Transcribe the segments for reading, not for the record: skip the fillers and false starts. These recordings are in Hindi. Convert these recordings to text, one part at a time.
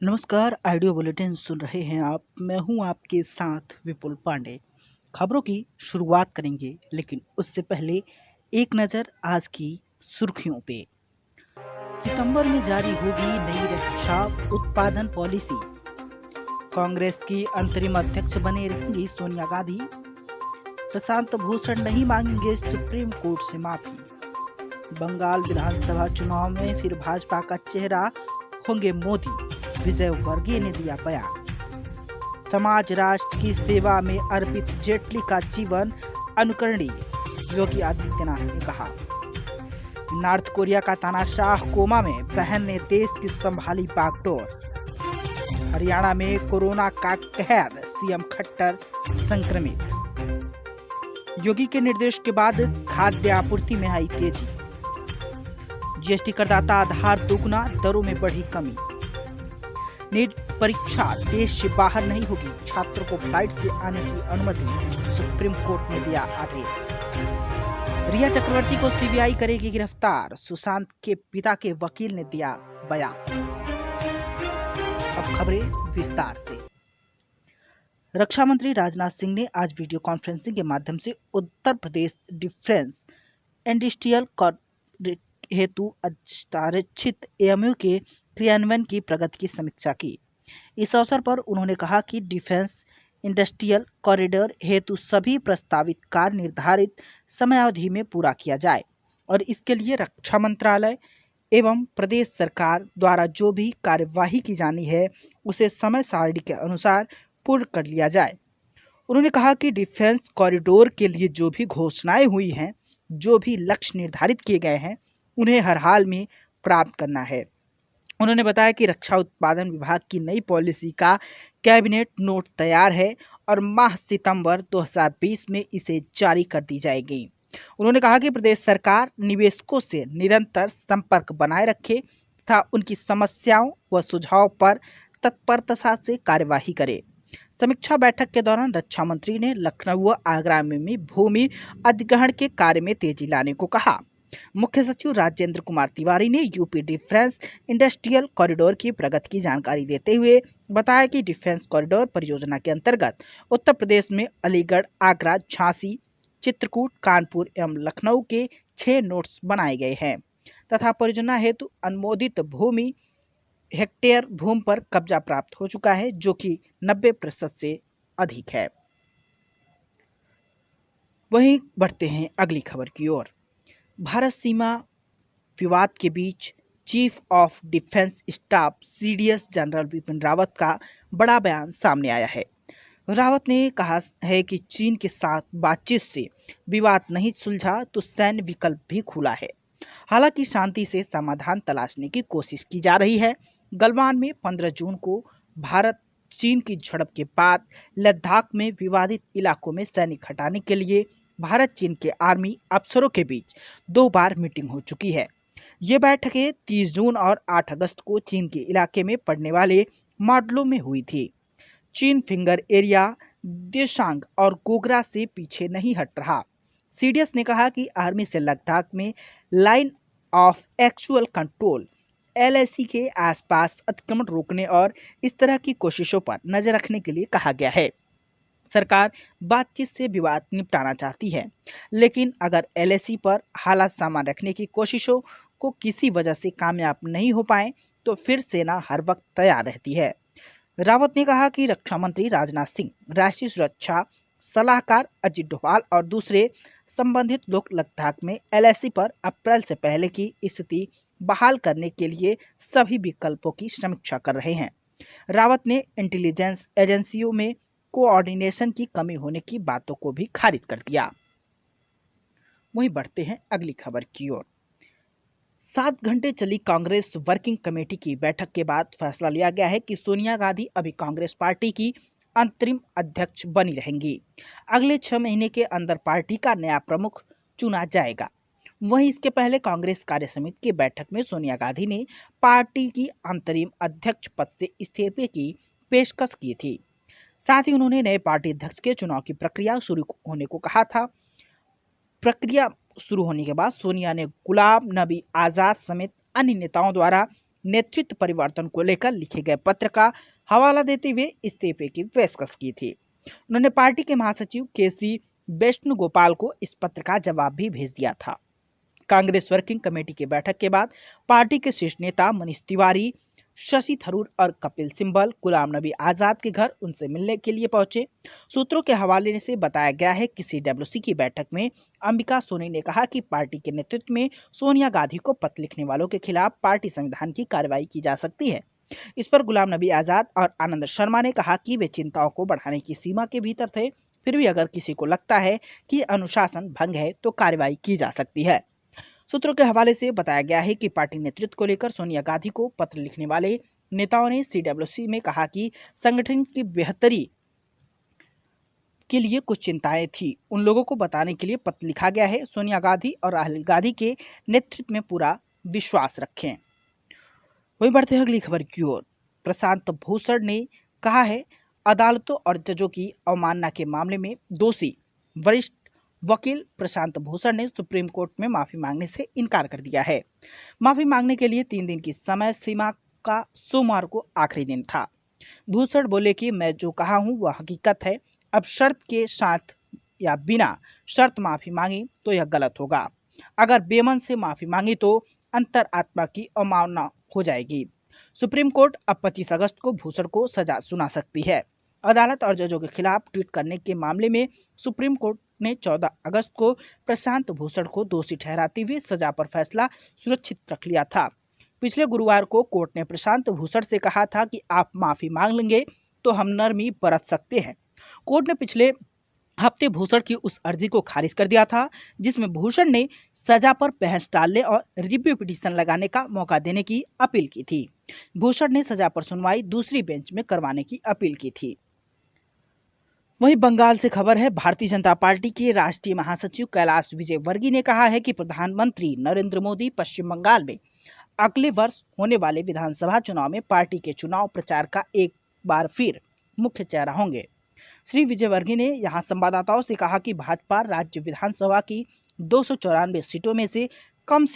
नमस्कार, ऑडियो बुलेटिन सुन रहे हैं आप। मैं हूं आपके साथ विपुल पांडे। खबरों की शुरुआत करेंगे, लेकिन उससे पहले एक नज़र आज की सुर्खियों पे। सितंबर में जारी होगी नई रक्षा उत्पादन पॉलिसी। कांग्रेस की अंतरिम अध्यक्ष बने रहेंगी सोनिया गांधी। प्रशांत भूषण नहीं मांगेंगे सुप्रीम कोर्ट से माफी। बंगाल विधानसभा चुनाव में फिर भाजपा का चेहरा होंगे मोदी, विजय वर्गीय ने दिया बयान। समाज राष्ट्र की सेवा में अर्पित जेटली का जीवन अनुकरणीय, योगी आदित्यनाथ ने कहा। नॉर्थ कोरिया का तानाशाह कोमा में, बहन ने देश की संभाली बागडोर। हरियाणा में कोरोना का कहर, सीएम खट्टर संक्रमित। योगी के निर्देश के बाद खाद्य आपूर्ति में आई तेजी। जीएसटी करदाता आधार दोगुना, दरों में बढ़ी कमी। नीट परीक्षा देश से बाहर नहीं होगी, छात्रों को फ्लाइट से आने की अनुमति, सुप्रीम कोर्ट ने दिया आदेश। रिया चक्रवर्ती को सीबीआई करेगी गिरफ्तार, सुशांत के पिता के वकील ने दिया बयान। अब खबरें विस्तार से। रक्षा मंत्री राजनाथ सिंह ने आज वीडियो कॉन्फ्रेंसिंग के माध्यम से उत्तर प्रदेश डिफेंस इंडस्ट्रियल हेतु आरक्षित एएमयू के क्रियान्वयन की प्रगति की समीक्षा की। इस अवसर पर उन्होंने कहा कि डिफेंस इंडस्ट्रियल कॉरिडोर हेतु सभी प्रस्तावित कार्य निर्धारित समयावधि में पूरा किया जाए और इसके लिए रक्षा मंत्रालय एवं प्रदेश सरकार द्वारा जो भी कार्यवाही की जानी है उसे समय सारणी के अनुसार पूर्ण कर लिया जाए। उन्होंने कहा कि डिफेंस कॉरिडोर के लिए जो भी घोषणाएं हुई हैं, जो भी लक्ष्य निर्धारित किए गए हैं, उन्हें हर हाल में प्राप्त करना है। उन्होंने बताया कि रक्षा उत्पादन विभाग की नई पॉलिसी का कैबिनेट नोट तैयार है और माह सितंबर 2020 में इसे जारी कर दी जाएगी। उन्होंने कहा कि प्रदेश सरकार निवेशकों से निरंतर संपर्क बनाए रखे तथा उनकी समस्याओं व सुझाव पर तत्परता से कार्यवाही करे। समीक्षा बैठक के दौरान रक्षा मंत्री ने लखनऊ व आगरा में भूमि अधिग्रहण के कार्य में तेजी लाने को कहा। मुख्य सचिव राजेंद्र कुमार तिवारी ने यूपी डिफेंस इंडस्ट्रियल कॉरिडोर की प्रगति की जानकारी देते हुए बताया कि डिफेंस कॉरिडोर परियोजना के अंतर्गत उत्तर प्रदेश में अलीगढ़, आगरा, झांसी, चित्रकूट, कानपुर एवं लखनऊ के 6 नोड्स बनाए गए हैं तथा परियोजना हेतु अनुमोदित भूमि हेक्टेयर भूमि पर कब्जा प्राप्त हो चुका है, जो कि 90% से अधिक है। वहीं बढ़ते हैं अगली खबर की ओर। भारत सीमा विवाद के बीच chief of defence staff CDS general Bipin Rawat का बड़ा बयान सामने आया है। रावत ने कहा है कि चीन के साथ बातचीत से विवाद नहीं सुलझा तो सैन्य विकल्प भी खुला है। हालांकि शांति से समाधान तलाशने की कोशिश की जा रही है। गलवान में 15 जून को भारत चीन की झड़प के बाद लद्दाख में विवादित इलाकों में सैनिक हटाने के लिए भारत चीन के आर्मी अफसरों के बीच 2 बार मीटिंग हो चुकी है। ये बैठकें 30 जून और 8 अगस्त को चीन के इलाके में पड़ने वाले मॉडलों में हुई थी। चीन फिंगर एरिया, देशांग और गोगरा से पीछे नहीं हट रहा। सीडीएस ने कहा कि आर्मी से लद्दाख में line of actual control LAC के आसपास अतिक्रमण रोकने और इस तरह की कोशिशों पर नजर रखने के लिए कहा गया है। सरकार बातचीत से विवाद निपटाना चाहती है, लेकिन अगर एलएसी पर हालात सामान्य रखने की कोशिशों को किसी वजह से कामयाब नहीं हो पाए तो फिर सेना हर वक्त तैयार रहती है। रावत ने कहा कि रक्षा मंत्री राजनाथ सिंह, राष्ट्रीय सुरक्षा सलाहकार अजित डोभाल और दूसरे संबंधित लोग लद्दाख में एलएसी पर अप्रैल से पहले की स्थिति बहाल करने के लिए सभी विकल्पों की समीक्षा कर रहे हैं। रावत ने इंटेलिजेंस एजेंसियों में कोऑर्डिनेशन की कमी होने की बातों को भी खारिज कर दिया। वहीं बढ़ते हैं अगली खबर की ओर। 7 घंटे चली कांग्रेस वर्किंग कमेटी की बैठक के बाद फैसला लिया गया है कि सोनिया गांधी अभी कांग्रेस पार्टी की अंतरिम अध्यक्ष बनी रहेंगी। अगले 6 महीने के अंदर पार्टी का नया प्रमुख चुना जाएगा। वहीं इसके पहले कांग्रेस कार्य समिति की बैठक में सोनिया गांधी ने पार्टी की अंतरिम अध्यक्ष पद से इस्तीफे की पेशकश की थी। साथ ही उन्होंने नए पार्टी अध्यक्ष के चुनाव की प्रक्रिया शुरू होने को कहा था। प्रक्रिया शुरू होने के बाद सोनिया ने गुलाम नबी आजाद समेत अन्य नेताओं द्वारा नेतृत्व परिवर्तन को लेकर लिखे गए पत्र का हवाला देते हुए इस्तीफे की पेशकश की थी। उन्होंने पार्टी के महासचिव केसी वेणुगोपाल को इस पत्र का जवाब भी भेज दिया था। कांग्रेस वर्किंग कमेटी की बैठक के बाद पार्टी के शीर्ष नेता मनीष तिवारी, शशि थरूर और कपिल सिब्बल गुलाम नबी आजाद के घर उनसे मिलने के लिए पहुंचे। सूत्रों के हवाले से बताया गया है कि सीडब्ल्यूसी की बैठक में अंबिका सोनी ने कहा कि पार्टी के नेतृत्व में सोनिया गांधी को पत्र लिखने वालों के खिलाफ पार्टी संविधान की कार्रवाई की जा सकती है। इस पर गुलाम नबी आजाद और आनंद शर्मा ने कहा कि वे चिंताओं को बढ़ाने की सीमा के भीतर थे, फिर भी अगर किसी को लगता है कि अनुशासन भंग है तो कार्रवाई की जा सकती है। सूत्रों के हवाले से बताया गया है कि पार्टी नेतृत्व को लेकर सोनिया गांधी को पत्र लिखने वाले नेताओं ने सीडब्ल्यूसी में कहा कि संगठन की बेहतरी के लिए कुछ चिंताएं थी, उन लोगों को बताने के लिए पत्र लिखा गया है। सोनिया गांधी और राहुल गांधी के नेतृत्व में पूरा विश्वास रखें। वहीं बढ़ते हैं अगली खबर की ओर। प्रशांत भूषण ने कहा है अदालतों और जजों की अवमानना के मामले में दोषी वरिष्ठ वकील प्रशांत भूषण ने सुप्रीम कोर्ट में माफी मांगने से इनकार कर दिया है। माफी मांगने के लिए 3 दिन की समय सीमा का सोमवार को आखिरी दिन था। भूषण बोले कि मैं जो कहा हूं वह हकीकत है। अब शर्त के साथ या बिना शर्त माफी मांगी तो यह गलत होगा। अगर बेमन से माफी मांगी तो अंतरात्मा की अवमानना हो जाएगी। सुप्रीम कोर्ट अब 25 अगस्त को भूषण को सजा सुना सकती है। अदालत और जजों के खिलाफ ट्वीट करने के मामले में सुप्रीम कोर्ट ने 14 अगस्त को प्रशांत भूषण को दोषी ठहराते हुए सजा पर फैसला सुरक्षित रख लिया था। पिछले गुरुवार को कोर्ट ने प्रशांत भूषण से कहा था कि आप माफी मांग लेंगे तो हम नरमी बरत सकते हैं। कोर्ट ने पिछले हफ्ते भूषण की उस अर्जी को खारिज कर दिया था जिसमें भूषण ने सजा पर बहस टालने और रिव्यू पिटीशन लगाने का मौका देने की अपील की थी। भूषण ने सजा पर सुनवाई दूसरी बेंच में करवाने की अपील की थी। वहीं बंगाल से खबर है। भारतीय जनता पार्टी के राष्ट्रीय महासचिव कैलाश विजयवर्गीय ने कहा है कि प्रधानमंत्री नरेंद्र मोदी पश्चिम बंगाल में अगले वर्ष होने वाले विधानसभा चुनाव में पार्टी के चुनाव प्रचार का एक बार फिर मुख्य चेहरा होंगे। श्री विजयवर्गीय ने यहां संवाददाताओं से कहा कि भाजपा राज्य विधानसभा की 294 सीटों में से कम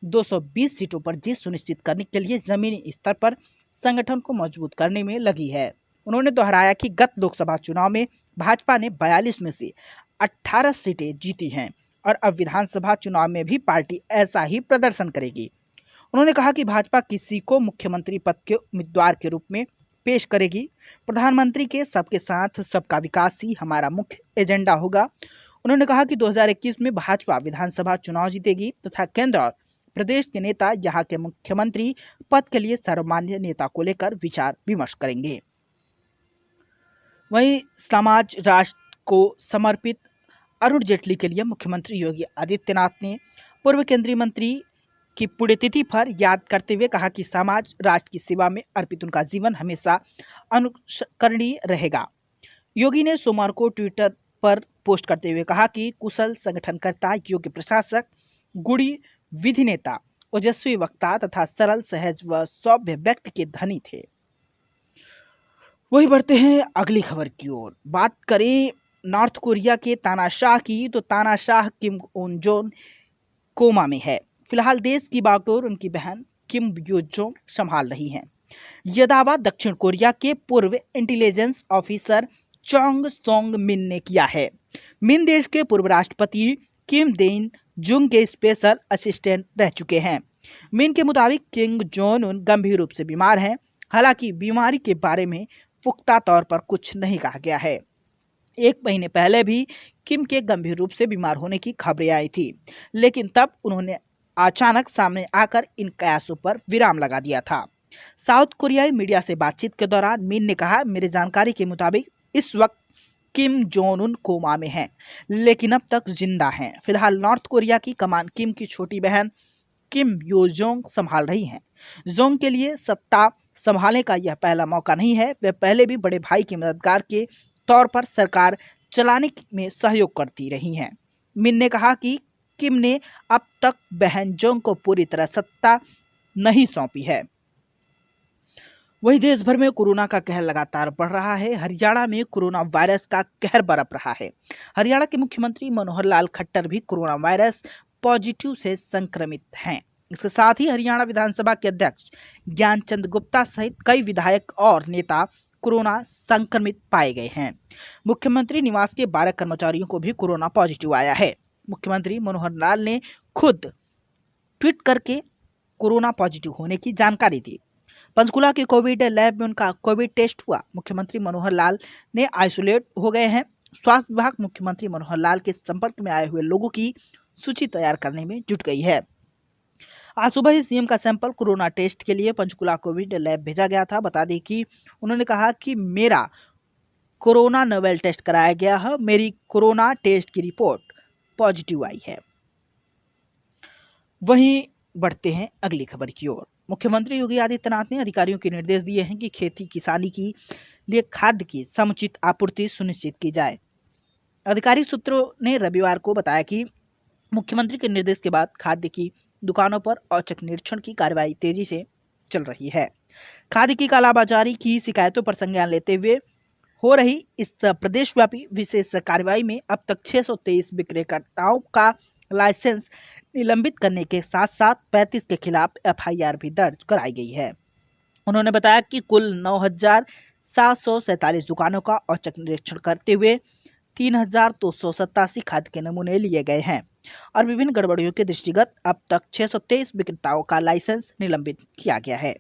220 सीटों पर जीत सुनिश्चित करने के लिए जमीनी स्तर पर संगठन को मजबूत करने में लगी है। उन्होंने दोहराया कि गत लोकसभा चुनाव में भाजपा ने 42 में से 18 सीटें जीती हैं और अब विधानसभा चुनाव में भी पार्टी ऐसा ही प्रदर्शन करेगी। उन्होंने कहा कि भाजपा किसी को मुख्यमंत्री पद के उम्मीदवार के रूप में पेश करेगी। प्रधानमंत्री के सबके साथ सबका विकास ही हमारा मुख्य एजेंडा होगा। उन्होंने कहा कि 2021 में भाजपा विधानसभा चुनाव जीतेगी तथा केंद्र और प्रदेश के नेता यहां के मुख्यमंत्री पद के लिए सर्वमान्य नेता को लेकर विचार विमर्श करेंगे। वहीं समाज राष्ट्र को समर्पित अरुण जेटली के लिए मुख्यमंत्री योगी आदित्यनाथ ने पूर्व केंद्रीय मंत्री की पुण्यतिथि पर याद करते हुए कहा कि समाज राष्ट्र की सेवा में अर्पित उनका जीवन हमेशा अनुकरणीय रहेगा। योगी ने सोमवार को ट्विटर पर पोस्ट करते हुए कहा कि कुशल संगठनकर्ता, योग्य प्रशासक, गुणी विधि नेता, ओजस्वी वक्ता तथा सरल, सहज व सौम्य व्यक्ति के धनी थे। वही बढ़ते हैं अगली खबर की ओर। बात करें नॉर्थ कोरिया के तानाशाह की, तो तानाशाह किम उन जोन कोमा में है। फिलहाल देश की बागडोर उनकी बहन किम यो जोंग संभाल रही हैं। यह दावा दक्षिण कोरिया के पूर्व इंटेलिजेंस ऑफिसर चोंग सोंग मिन ने किया है। मिन देश के पूर्व राष्ट्रपति किम देन जुंग के स्पेशल असिस्टेंट रह चुके हैं। मिन के मुताबिक किम जोन उन गंभीर रूप से बीमार हैं। हालांकि बीमारी के बारे में पुख्ता तौर पर कुछ नहीं कहा गया है। 1 महीने पहले भी किम के गंभीर रूप से बीमार होने की खबरें आई थी, लेकिन तब उन्होंने अचानक सामने आकर इन कयासों पर विराम लगा दिया था। साउथ कोरियाई मीडिया से बातचीत के दौरान मिन ने कहा, मेरी जानकारी के मुताबिक इस वक्त किम जोन उन कोमा में हैं, लेकिन अब तक जिंदा हैं। फिलहाल नॉर्थ कोरिया की कमान किम की छोटी बहन किम यो जोंग संभाल रही हैं। जोंग के लिए सत्ता संभालने का यह पहला मौका नहीं है। वे पहले भी बड़े भाई के मददगार के तौर पर सरकार चलाने में सहयोग करती रही हैं। मिन ने कहा कि किम ने अब तक बहन जोंग को पूरी तरह सत्ता नहीं सौंपी है। वहीं देश भर में कोरोना का कहर लगातार बढ़ रहा है। हरियाणा में कोरोना वायरस का कहर बरप रहा है। हरियाणा के मुख्यमंत्री मनोहर लाल खट्टर भी कोरोना वायरस पॉजिटिव से संक्रमित हैं। इसके साथ ही हरियाणा विधानसभा के अध्यक्ष ज्ञानचंद गुप्ता सहित कई विधायक और नेता कोरोना संक्रमित पाए गए हैं। मुख्यमंत्री निवास के 12 कर्मचारियों को भी कोरोना पॉजिटिव आया है। मुख्यमंत्री मनोहर लाल ने खुद ट्वीट करके कोरोना पॉजिटिव होने की जानकारी दी। पंचकुला के कोविड लैब में उनका कोविड टेस्ट हुआ। मुख्यमंत्री मनोहर लाल ने आइसोलेट हो गए हैं। स्वास्थ्य विभाग मुख्यमंत्री मनोहर लाल के संपर्क में आए हुए लोगों की सूची तैयार करने में जुट गई है। आज सुबह ही सीएम का सैंपल कोरोना टेस्ट के लिए पंचकुला कोविड लैब भेजा गया था। बता दें कि उन्होंने कहा कि मेरा कोरोना नोवेल टेस्ट कराया गया है, मेरी कोरोना टेस्ट की रिपोर्ट पॉजिटिव आई है। वहीं बढ़ते हैं अगली खबर की ओर। मुख्यमंत्री योगी आदित्यनाथ ने अधिकारियों के निर्देश दिए हैं कि खेती किसानी के लिए खाद्य की समुचित आपूर्ति सुनिश्चित की जाए। आधिकारिक सूत्रों ने रविवार को बताया कि मुख्यमंत्री के निर्देश के बाद खाद्य की दुकानों पर औचक निरीक्षण की कार्रवाई तेजी से चल रही है। खाद्य की कालाबाजारी की शिकायतों पर संज्ञान लेते हुए हो रही इस प्रदेशव्यापी विशेष कार्रवाई में अब तक 623 विक्रेताओं का लाइसेंस निलंबित करने के साथ साथ 35 के खिलाफ एफआईआर भी दर्ज कराई गई है। उन्होंने बताया कि कुल 9,747 दुकानों का औचक निरीक्षण करते हुए 3,287 खाद्य के नमूने लिए गए हैं और विभिन्न गड़बड़ियों के दृष्टिगत अब तक 623 विक्रेताओं का लाइसेंस निलंबित किया गया है।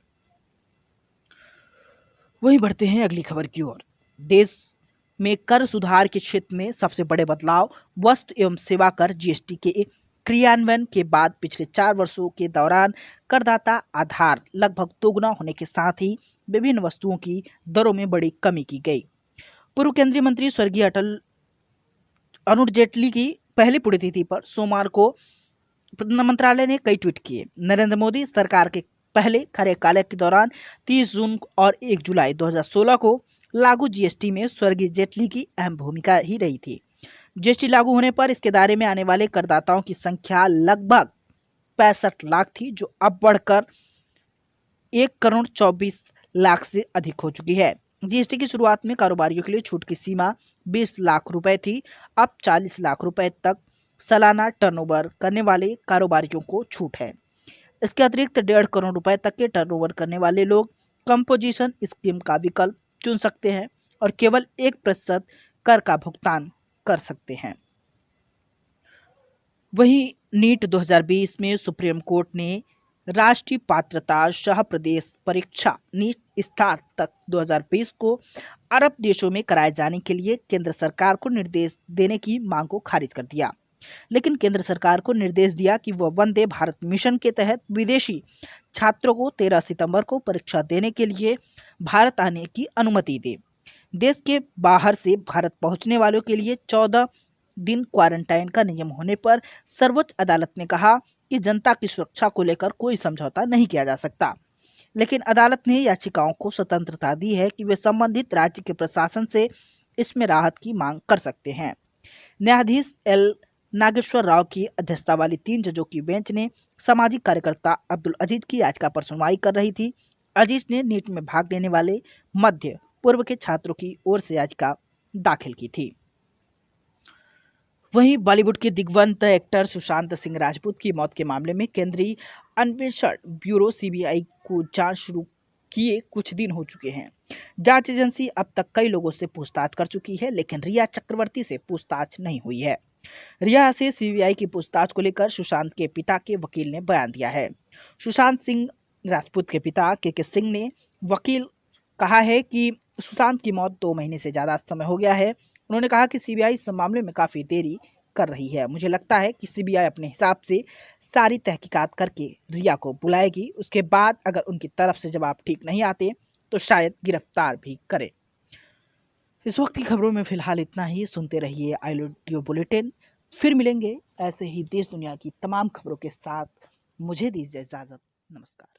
वहीं बढ़ते हैं अगली खबर की ओर। देश में कर सुधार के क्षेत्र में सबसे बड़े बदलाव वस्तु एवं सेवा कर जीएसटी के क्रियान्वयन के बाद पिछले 4 वर्षों के दौरान करदाता आधार लगभग दोगुना होने के साथ ही विभिन्न वस्तुओं की दरों में बड़ी कमी की गई। पूर्व केंद्रीय मंत्री स्वर्गीय अरुण जेटली की पहली पुण्यतिथि पर सोमवार को मंत्रालय ने कई ट्वीट किए। नरेंद्र मोदी सरकार के पहले कार्यकाल के दौरान 30 जून और 1 जुलाई 2016 को लागू जीएसटी में स्वर्गीय जेटली की अहम भूमिका ही रही थी। जीएसटी लागू होने पर इसके दायरे में आने वाले करदाताओं की संख्या लगभग 65 लाख थी, जो अब बढ़कर 1,24,00,000 से अधिक हो चुकी है। जीएसटी की शुरुआत में कारोबारियों के लिए छूट की सीमा 20 लाख रुपए थी। अब 40 लाख रुपए तक सालाना टर्नओवर करने वाले कारोबारियों को छूट है। इसके अतिरिक्त 1.5 करोड़ रुपए तक के टर्नओवर करने वाले लोग कंपोजिशन स्कीम का विकल्प चुन सकते हैं और केवल 1% कर का भुगतान कर सकते हैं। वहीं नीट 2020 में सुप्रीम कोर्ट ने राष्ट्रीय पात्रता सह प्रदेश परीक्षा नीट स्नातक 2020 को अरब देशों में कराए जाने के लिए केंद्र सरकार को निर्देश देने की मांग को खारिज कर दिया। लेकिन केंद्र सरकार को निर्देश दिया कि वह वंदे भारत मिशन के तहत विदेशी छात्रों को 13 सितंबर को परीक्षा देने के लिए भारत आने की अनुमति दे। देश के बाहर से भारत पहुंचने वालों के लिए 14 दिन क्वारंटाइन का नियम होने पर सर्वोच्च अदालत ने कहा कि जनता की सुरक्षा को लेकर कोई समझौता नहीं किया जा सकता। लेकिन अदालत ने याचिकाओं को स्वतंत्रता दी है कि वे संबंधित राज्य के प्रशासन से इसमें राहत की मांग कर सकते हैं। न्यायाधीश एल नागेश्वर राव की अध्यक्षता वाली 3 जजों की बेंच ने सामाजिक कार्यकर्ता अब्दुल अजीज की याचिका पर सुनवाई कर रही थी। अजीज ने नीट में भाग लेने वाले मध्य पूर्व के छात्रों की ओर से याचिका दाखिल की थी। वहीं बॉलीवुड के दिग्गज एक्टर सुशांत सिंह राजपूत की मौत के मामले में केंद्रीय अन्वेषण ब्यूरो सीबीआई को जांच शुरू किए कुछ दिन हो चुके हैं। जांच एजेंसी अब तक कई लोगों से पूछताछ कर चुकी है, लेकिन रिया चक्रवर्ती से पूछताछ नहीं हुई है। रिया से सीबीआई की पूछताछ को लेकर सुशांत के पिता के वकील ने बयान दिया है। सुशांत सिंह राजपूत के पिता के सिंह ने वकील कहा है कि सुशांत की मौत 2 महीने से ज्यादा समय हो गया है। उन्होंने कहा कि सीबीआई इस मामले में काफी देरी कर रही है। मुझे लगता है कि सीबीआई अपने हिसाब से सारी तहकीकात करके रिया को बुलाएगी। उसके बाद अगर उनकी तरफ से जवाब ठीक नहीं आते तो शायद गिरफ्तार भी करे। इस वक्त की खबरों में फिलहाल इतना ही। सुनते रहिए ऑडियो बुलेटिन। फिर मिलेंगे ऐसे ही देश दुनिया की तमाम खबरों के साथ। मुझे दीजिए इजाजत। नमस्कार।